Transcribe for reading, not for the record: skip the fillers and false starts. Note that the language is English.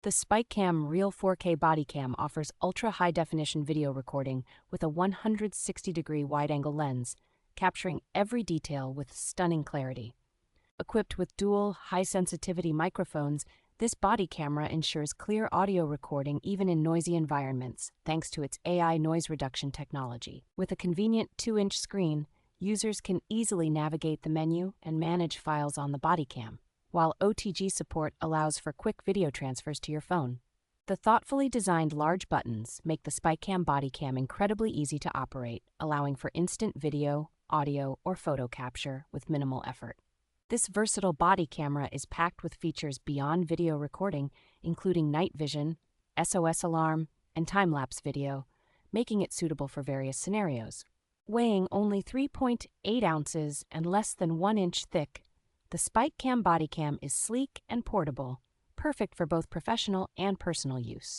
The SPIKECAM Real 4K Bodycam offers ultra-high-definition video recording with a 160-degree wide-angle lens, capturing every detail with stunning clarity. Equipped with dual high-sensitivity microphones, this body camera ensures clear audio recording even in noisy environments, thanks to its AI noise reduction technology. With a convenient 2-inch screen, users can easily navigate the menu and manage files on the Bodycam, while OTG support allows for quick video transfers to your phone. The thoughtfully designed large buttons make the SPIKECAM Bodycam incredibly easy to operate, allowing for instant video, audio, or photo capture with minimal effort. This versatile body camera is packed with features beyond video recording, including night vision, SOS alarm, and time-lapse video, making it suitable for various scenarios. Weighing only 3.8 ounces and less than 1 inch thick, the SPIKECAM Bodycam is sleek and portable, perfect for both professional and personal use.